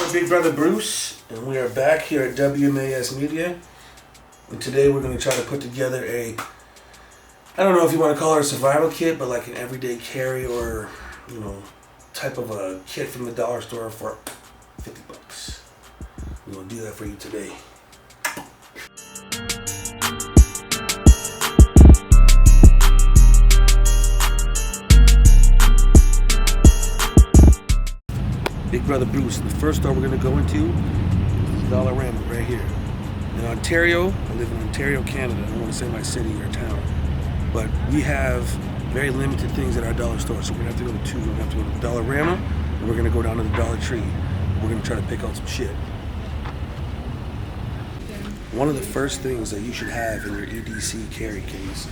I'm Big Brother Bruce, and we are back here at WMAS Media. And today we're going to try to put together I don't know if you want to call it a survival kit, but like an everyday carry or, type of a kit from the dollar store for $50. We're going to do that for you today. Big Brother Bruce. The first store we're going to go into is Dollarama right here. In Ontario, I live in Ontario, Canada. I don't want to say my city or town. But we have very limited things at our dollar store. So we're going to have to go to two. We're going to have to go to Dollarama, and we're going to go down to the Dollar Tree. And we're going to try to pick out some shit. One of the first things that you should have in your EDC carry case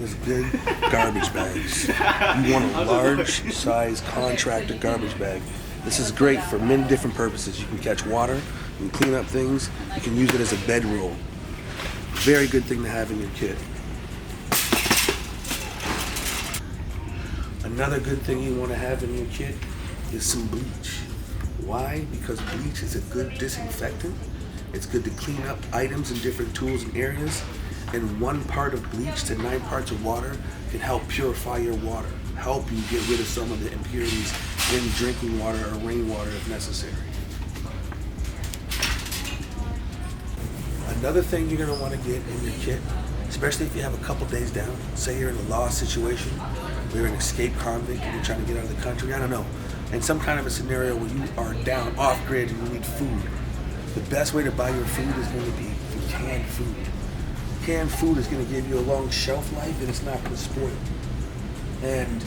is good garbage bags. You want a large size contractor garbage bag. This is great for many different purposes. You can catch water, you can clean up things, you can use it as a bedroll. Very good thing to have in your kit. Another good thing you want to have in your kit is some bleach. Why? Because bleach is a good disinfectant. It's good to clean up items and different tools and areas. And 1 part of bleach to 9 parts of water can help purify your water, help you get rid of some of the impurities in drinking water or rainwater if necessary. Another thing you're going to want to get in your kit, especially if you have a couple days down, say you're in a lost situation, or you're an escaped convict and you're trying to get out of the country, I don't know, in some kind of a scenario where you are down, off grid, and you need food, the best way to buy your food is going to be through canned food. Canned food is going to give you a long shelf life and it's not going to spoil. And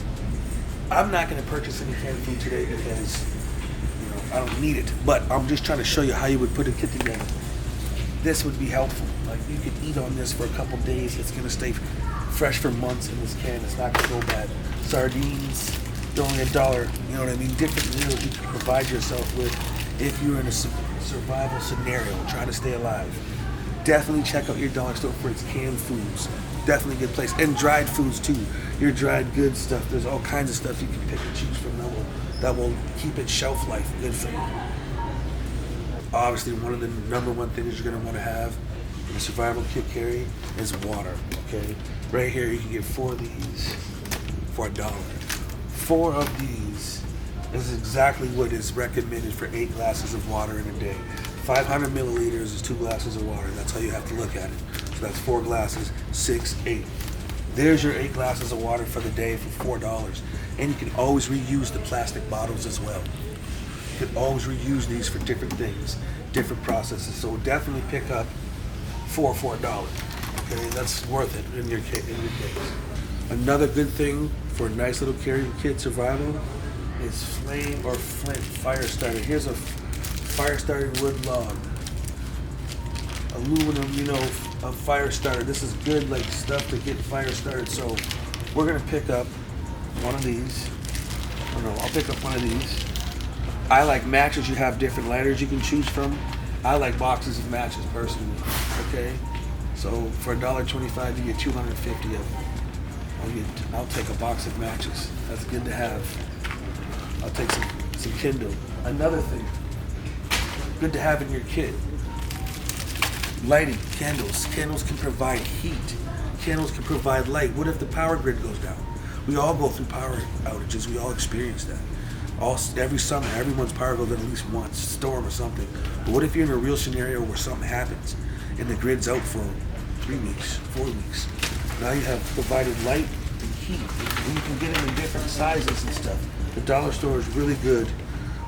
I'm not going to purchase any canned food today because, I don't need it. But I'm just trying to show you how you would put a kit together. This would be helpful. Like, you could eat on this for a couple days. It's going to stay fresh for months in this can. It's not going to go bad. Sardines, they're only $1. You know what I mean? Different meals you can provide yourself with if you're in a survival scenario, trying to stay alive. Definitely check out your dollar store for its canned foods. Definitely a good place. And dried foods too. Your dried goods stuff. There's all kinds of stuff you can pick and choose from that will keep its shelf life good for you. Obviously, one of the number one things you're going to want to have in a survival kit carry is water. Okay, right here you can get 4 of these for $1. 4 of these is exactly what is recommended for 8 glasses of water in a day. 500 milliliters is 2 glasses of water. That's how you have to look at it. So that's 4 glasses, 6, 8. There's your 8 glasses of water for the day for $4. And you can always reuse the plastic bottles as well. You can always reuse these for different things, different processes. So definitely pick up 4 for $1. Okay, that's worth it in your case. Another good thing for a nice little carry kit survival is flame or flint fire starter. Here's a fire starting wood log. Aluminum, a fire starter. This is good stuff to get fire started. So we're gonna pick up one of these. I'll pick up one of these. I like matches. You have different lighters you can choose from. I like boxes of matches personally. Okay, so for $1.25 you get 250 of them. I'll take a box of matches. That's good to have. I'll take some Kindle. Another thing good to have in your kit: lighting. Candles. Candles can provide heat. Candles can provide light. What if the power grid goes down? We all go through power outages. We all experience that. Every summer, everyone's power goes out at least once, storm or something. But what if you're in a real scenario where something happens and the grid's out for 3 weeks, 4 weeks? Now you have provided light and heat, and you can get them in different sizes and stuff. The dollar store is really good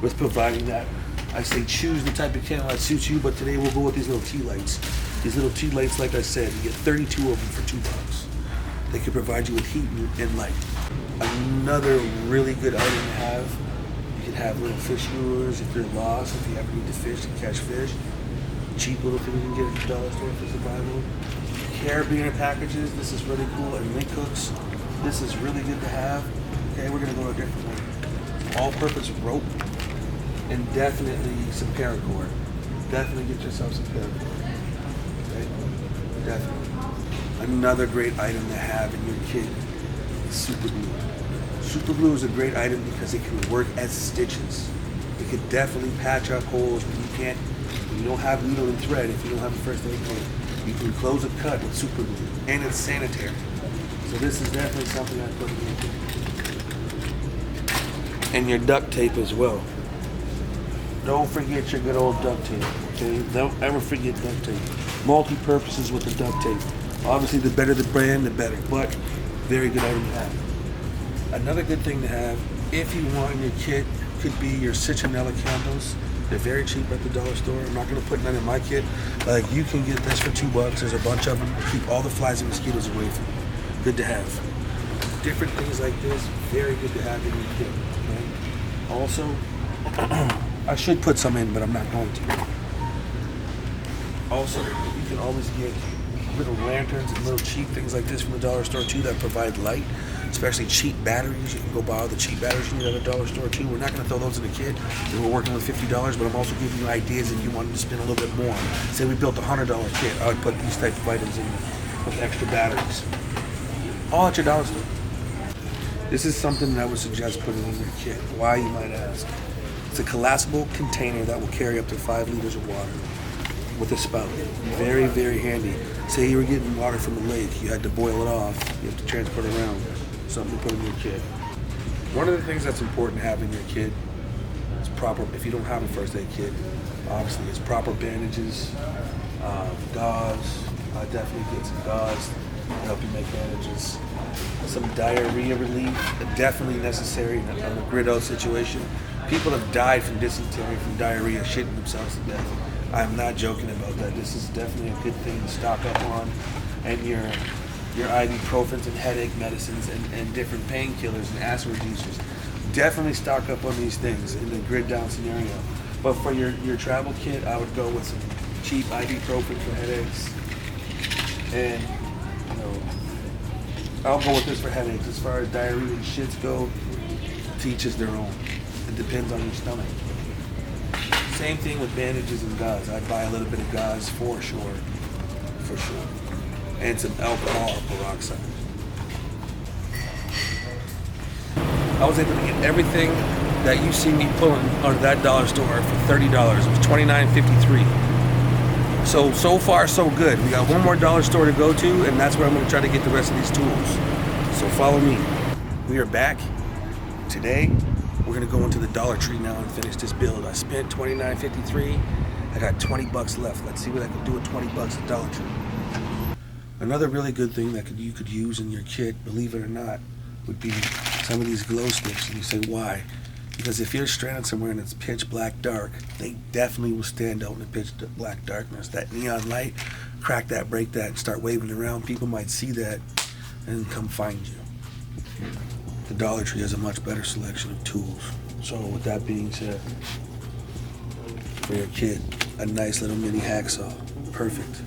with providing that. I say choose the type of candle that suits you, but today we'll go with these little tea lights. These little tea lights, like I said, you get 32 of them for $2. They can provide you with heat and light. Another really good item to have, you can have little fish lures if you're lost, if you ever need to fish and catch fish. Cheap little thing you can get at the dollar store for survival. Carabiner packages, this is really cool. And link hooks, this is really good to have. Okay, we're gonna go a different way. All-purpose rope, and definitely some paracord. Definitely get yourself some paracord. Okay, definitely. Another great item to have in your kit is super glue. Super glue is a great item because it can work as stitches. It could definitely patch up holes when you can't, when you don't have needle and thread, if you don't have a first aid kit. You can close a cut with super glue, and it's sanitary. So this is definitely something I put in. And your duct tape as well. Don't forget your good old duct tape, okay? Don't ever forget duct tape. Multi-purposes with the duct tape. Obviously, the better the brand, the better, but very good item to have. Another good thing to have, if you want in your kit, could be your citronella candles. They're very cheap at the dollar store. I'm not gonna put none in my kit. Like, you can get this for $2. There's a bunch of them. Keep all the flies and mosquitoes away from you. Good to have. Different things like this, very good to have in your kit. Okay? Also, I should put some in, but I'm not going to. Also, you can always get little lanterns and little cheap things like this from the dollar store too that provide light, especially cheap batteries. You can go buy all the cheap batteries you need at a dollar store too. We're not going to throw those in the kit. We're working with $50, but I'm also giving you ideas if you wanted to spend a little bit more. Say we built a $100 kit, I would put these type of items in with extra batteries. All at your dollar store. This is something that I would suggest putting in your kit. Why, you might ask? It's a collapsible container that will carry up to 5 liters of water with a spout. Very, very handy. Say you were getting water from a lake, you had to boil it off, you have to transport it around. Something to put in your kit. One of the things that's important to have in your kit is proper, if you don't have a first aid kit, obviously it's proper bandages, gauze. Definitely get some gauze to help you make bandages. Some diarrhea relief, definitely necessary in a grid out situation. People have died from dysentery, from diarrhea, shitting themselves to death. I'm not joking about that. This is definitely a good thing to stock up on. And your ibuprofens and headache medicines and different painkillers and acid reducers. Definitely stock up on these things in the grid down scenario. But for your travel kit, I would go with some cheap ibuprofen for headaches. And, you know, I'll go with this for headaches. As far as diarrhea and shits go, to each is their own. It depends on your stomach. Same thing with bandages and gauze. I'd buy a little bit of gauze for sure. For sure. And some alcohol or peroxide. I was able to get everything that you see me pulling out of that dollar store for $30. It was $29.53. So far so good. We got one more dollar store to go to, and that's where I'm going to try to get the rest of these tools. So follow me. We are back. Today, we're going to go into the Dollar Tree now and finish this build. I spent $29.53. I got $20 left. Let's see what I can do with $20 at Dollar Tree. Another really good thing that you could use in your kit, believe it or not, would be some of these glow sticks. And you say, why? Because if you're stranded somewhere and it's pitch black dark, they definitely will stand out in the pitch black darkness. That neon light, crack that, break that, and start waving it around. People might see that and come find you. The Dollar Tree has a much better selection of tools. So with that being said, for your kid, a nice little mini hacksaw. Perfect.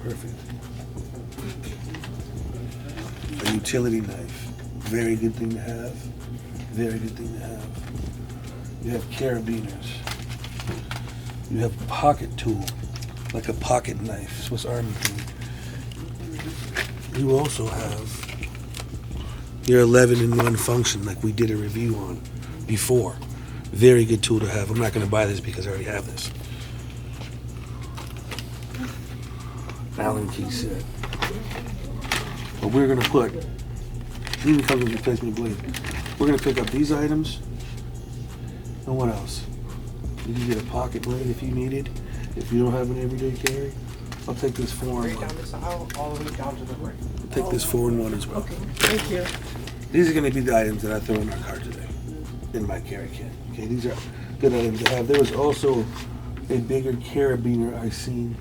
Perfect. A utility knife. Very good thing to have. Very good thing to have. You have carabiners. You have a pocket tool, like a pocket knife, Swiss Army thing. You also have your 11-in-1 function, like we did a review on before. Very good tool to have. I'm not going to buy this because I already have this. Allen key set. But we're going to put, it even comes with replacement blade. We're going to pick up these items. And what else? You can get a pocket blade if you need it. If you don't have an everyday carry, I'll take this 4-in-1. All the way down to the right. I'll take this 4-in-1 as well. Okay, thank you. These are going to be the items that I throw in our cart today, in my carry kit. Okay, these are good items to have. There was also a bigger carabiner I seen,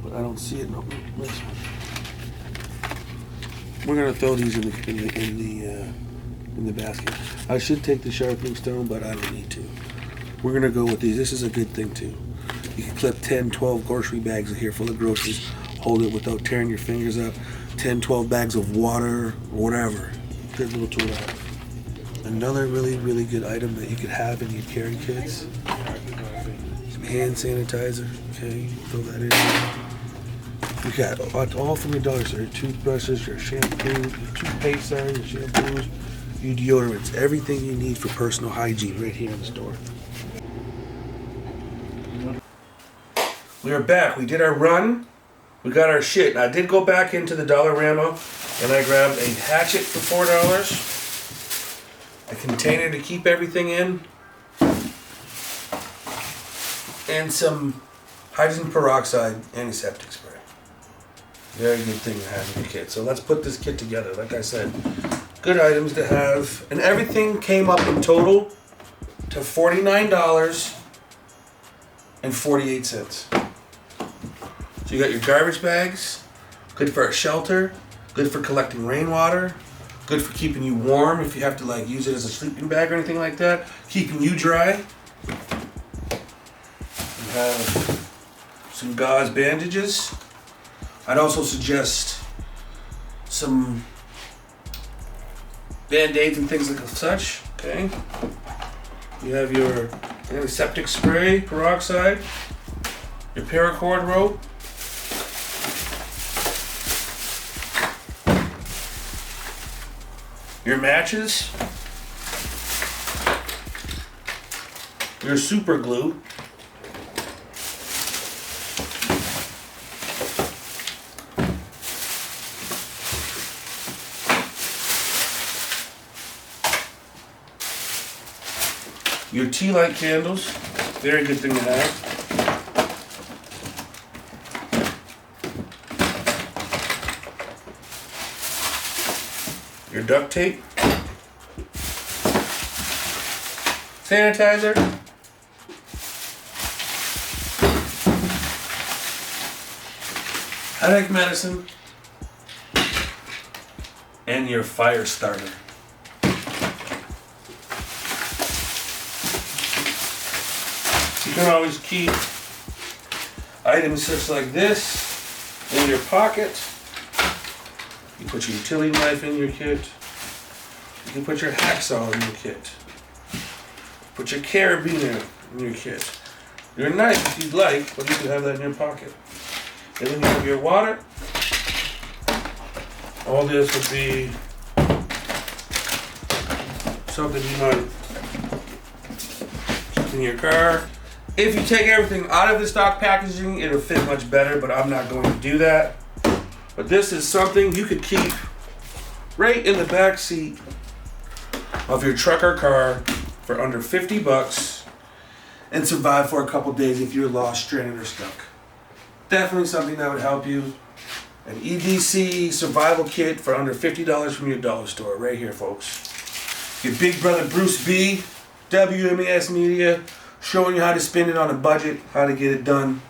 but I don't see it. No, this one. We're going to throw these in the basket. I should take the sharpening stone, but I don't need to. We're going to go with these. This is a good thing too. You can clip 10, 12 grocery bags in here full of groceries, hold it without tearing your fingers up, 10, 12 bags of water, or whatever. Good little tool to have. Another really, really good item that you could have in your carry kits. Some hand sanitizer, okay, throw that in there. You got all from your dollar store, your toothbrushes, your shampoo, your toothpaste, your shampoos, your deodorants, everything you need for personal hygiene right here in the store. We are back. We did our run. We got our shit. And I did go back into the Dollarama and I grabbed a hatchet for $4, a container to keep everything in, and some hydrogen peroxide antiseptic spray. Very good thing to have in your kit. So let's put this kit together. Like I said, good items to have. And everything came up in total to $49.48. So you got your garbage bags, good for a shelter, good for collecting rainwater, good for keeping you warm if you have to like use it as a sleeping bag or anything like that, keeping you dry. You have some gauze bandages. I'd also suggest some Band-Aids and things like such, okay? You have your antiseptic spray, peroxide, your paracord rope, your matches, your super glue, your tea light candles, very good thing to have. Your duct tape, sanitizer, headache medicine, and your fire starter. You can always keep items such like this in your pocket. You put your utility knife in your kit. You can put your hacksaw in your kit. Put your carabiner in your kit. Your knife if you'd like, but you can have that in your pocket. And then you have your water. All this would be something you might keep in your car. If you take everything out of the stock packaging, it'll fit much better, but I'm not going to do that. But this is something you could keep right in the back seat of your truck or car for under $50 and survive for a couple days if you're lost, stranded, or stuck. Definitely something that would help you. An EDC survival kit for under $50 from your dollar store, right here, folks. Your big brother Bruce B, WMAS Media, showing you how to spend it on a budget, how to get it done.